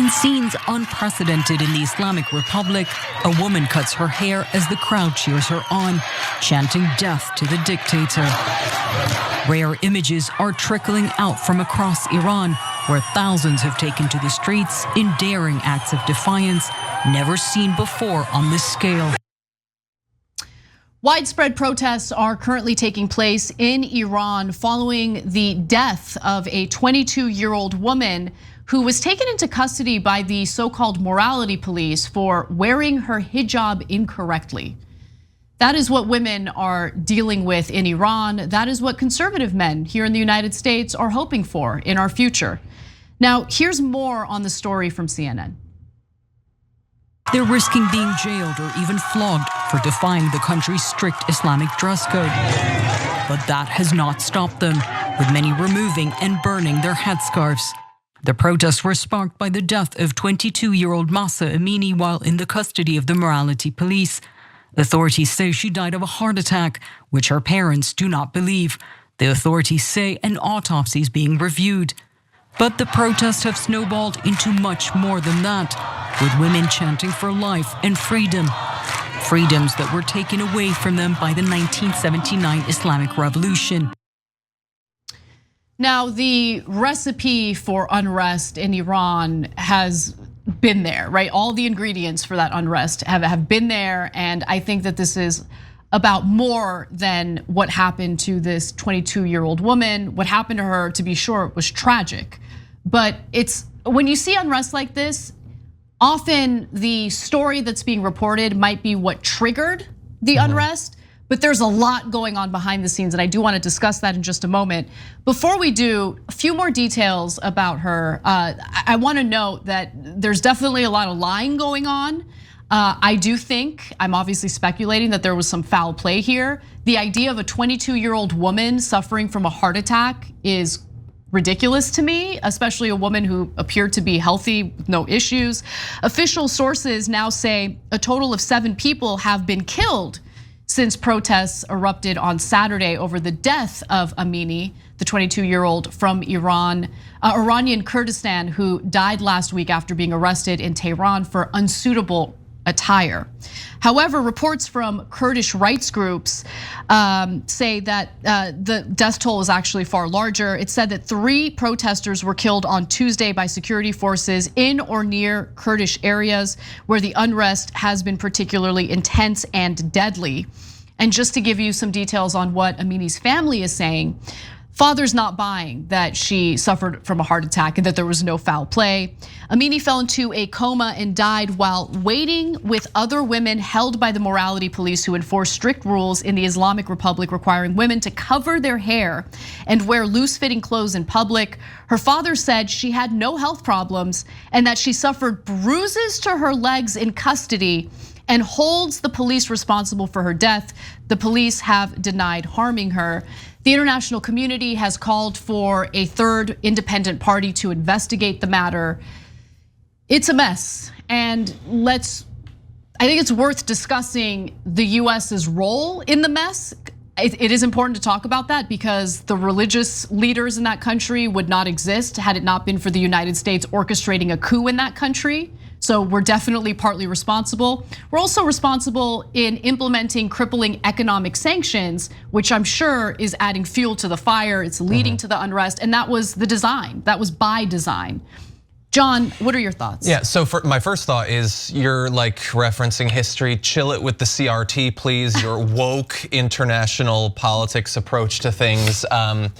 In scenes unprecedented in the Islamic Republic, a woman cuts her hair as the crowd cheers her on, chanting death to the dictator. Rare images are trickling out from across Iran, where thousands have taken to the streets in daring acts of defiance never seen before on this scale. Widespread protests are currently taking place in Iran following the death of a 22-year-old woman who was taken into custody by the so-called morality police for wearing her hijab incorrectly. That is what women are dealing with in Iran. That is what conservative men here in the United States are hoping for in our future. Now, here's more on the story from CNN. They're risking being jailed or even flogged for defying the country's strict Islamic dress code. But that has not stopped them, with many removing and burning their headscarves. The protests were sparked by the death of 22-year-old Mahsa Amini while in the custody of the morality police. Authorities say she died of a heart attack, which her parents do not believe. The authorities say an autopsy is being reviewed. But the protests have snowballed into much more than that, with women chanting for life and freedom. Freedoms that were taken away from them by the 1979 Islamic Revolution. Now, the recipe for unrest in Iran has been there, right? All the ingredients for that unrest have been there, and I think that this is about more than what happened to this 22-year-old woman. What happened to her, to be sure, was tragic. But it's when you see unrest like this, often the story that's being reported might be what triggered the unrest. But there's a lot going on behind the scenes, and I do want to discuss that in just a moment. Before we do, a few more details about her. I want to note that there's definitely a lot of lying going on. I do think, I'm obviously speculating that there was some foul play here. The idea of a 22-year-old woman suffering from a heart attack is ridiculous to me, especially a woman who appeared to be healthy with no issues. Official sources now say a total of 7 people have been killed since protests erupted on Saturday over the death of Amini, the 22-year-old from Iranian Kurdistan, who died last week after being arrested in Tehran for unsuitable attire. However, reports from Kurdish rights groups say that the death toll is actually far larger. It said that 3 protesters were killed on Tuesday by security forces in or near Kurdish areas where the unrest has been particularly intense and deadly. And just to give you some details on what Amini's family is saying, father's not buying that she suffered from a heart attack and that there was no foul play. Amini fell into a coma and died while waiting with other women held by the morality police who enforce strict rules in the Islamic Republic requiring women to cover their hair and wear loose-fitting clothes in public. Her father said she had no health problems and that she suffered bruises to her legs in custody and holds the police responsible for her death. The police have denied harming her. The international community has called for a third independent party to investigate the matter. It's a mess, and I think it's worth discussing the US's role in the mess. It is important to talk about that because the religious leaders in that country would not exist had it not been for the United States orchestrating a coup in that country. So we're definitely partly responsible. We're also responsible in implementing crippling economic sanctions, which I'm sure is adding fuel to the fire. It's leading to the unrest, and that was the design. That was by design. John, what are your thoughts? Yeah, so my first thought is you're like referencing history. Chill it with the CRT, please. Your woke international politics approach to things. I'm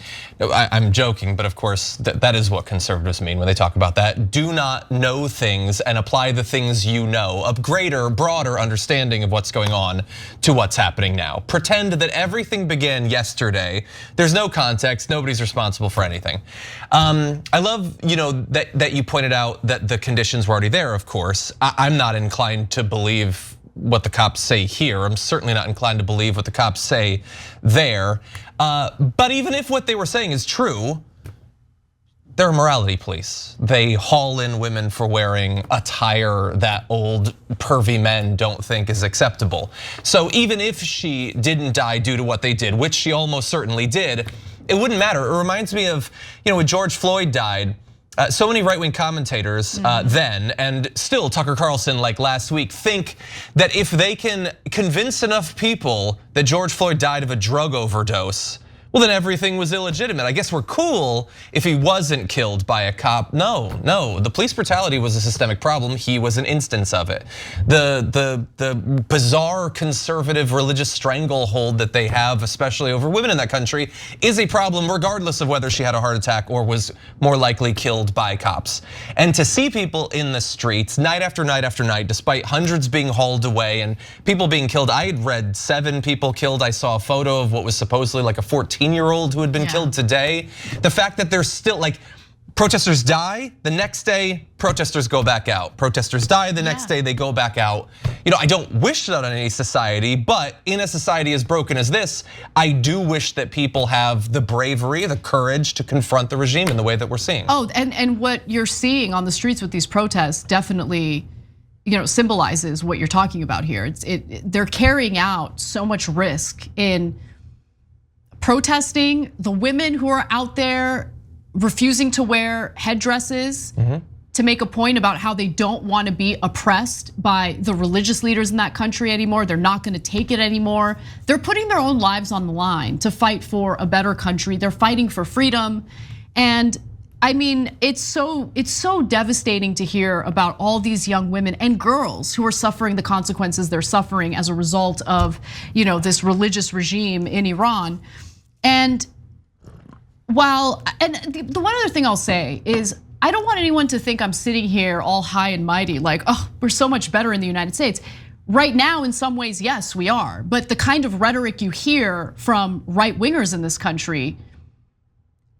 joking, but of course that is what conservatives mean when they talk about that. Do not know things and apply the things you know. A greater, broader understanding of what's going on to what's happening now. Pretend that everything began yesterday. There's no context. Nobody's responsible for anything. I love that you pointed out that the conditions were already there. Of course, I'm not inclined to believe what the cops say here. I'm certainly not inclined to believe what the cops say there. But even if what they were saying is true, they're a morality police. They haul in women for wearing attire that old pervy men don't think is acceptable. So even if she didn't die due to what they did, which she almost certainly did, it wouldn't matter. It reminds me of when George Floyd died. So many right-wing commentators then, and still Tucker Carlson like last week, think that if they can convince enough people that George Floyd died of a drug overdose, well, then everything was illegitimate. I guess we're cool if he wasn't killed by a cop. No, the police brutality was a systemic problem. He was an instance of it. The bizarre conservative religious stranglehold that they have, especially over women in that country, is a problem regardless of whether she had a heart attack or was more likely killed by cops. And to see people in the streets night after night after night, despite hundreds being hauled away and people being killed. I had read 7 people killed. I saw a photo of what was supposedly like a 14-year-old who had been killed today. The fact that there's still like protesters die, the next day protesters go back out. Protesters die, the next day they go back out. I don't wish that on any society, but in a society as broken as this, I do wish that people have the bravery, the courage to confront the regime in the way that we're seeing. Oh, and what you're seeing on the streets with these protests definitely symbolizes what you're talking about here. They're carrying out so much risk in protesting. The women who are out there refusing to wear headdresses to make a point about how they don't want to be oppressed by the religious leaders in that country anymore. They're not going to take it anymore. They're putting their own lives on the line to fight for a better country. They're fighting for freedom. And I mean, it's so devastating to hear about all these young women and girls who are suffering the consequences they're suffering as a result of, this religious regime in Iran. And the one other thing I'll say is, I don't want anyone to think I'm sitting here all high and mighty, like, oh, we're so much better in the United States. Right now, in some ways, yes, we are. But the kind of rhetoric you hear from right wingers in this country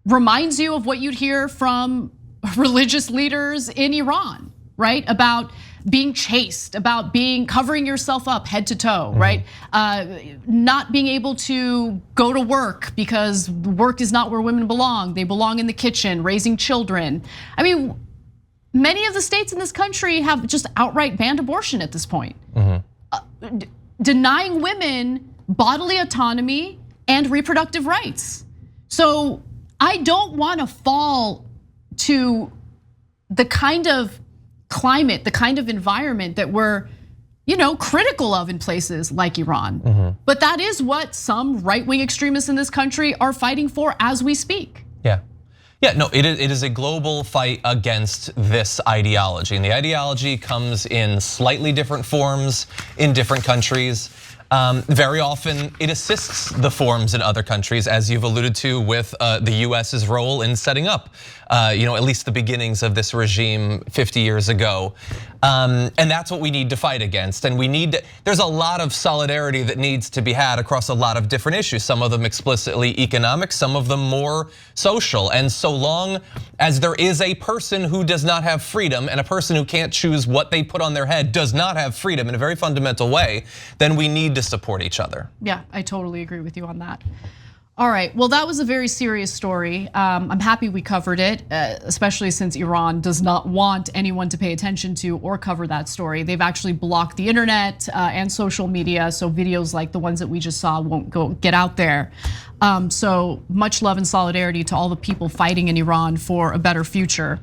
reminds you of what you'd hear from religious leaders in Iran, right? About being chaste, about covering yourself up head to toe, right? Not being able to go to work because work is not where women belong. They belong in the kitchen, raising children. I mean, many of the states in this country have just outright banned abortion at this point. Denying women bodily autonomy and reproductive rights. So I don't want to fall to the kind of climate, the kind of environment that we're, critical of in places like Iran. But that is what some right-wing extremists in this country are fighting for as we speak. No, it is a global fight against this ideology. And the ideology comes in slightly different forms in different countries. Very often it assists the forms in other countries, as you've alluded to with the US's role in setting up, at least the beginnings of this regime 50 years ago. And that's what we need to fight against. And there's a lot of solidarity that needs to be had across a lot of different issues. Some of them explicitly economic, some of them more social. And so long as there is a person who does not have freedom and a person who can't choose what they put on their head does not have freedom in a very fundamental way, then we need to support each other. Yeah, I totally agree with you on that. All right, well, that was a very serious story. I'm happy we covered it, especially since Iran does not want anyone to pay attention to or cover that story. They've actually blocked the internet and social media, so videos like the ones that we just saw won't get out there. So much love and solidarity to all the people fighting in Iran for a better future.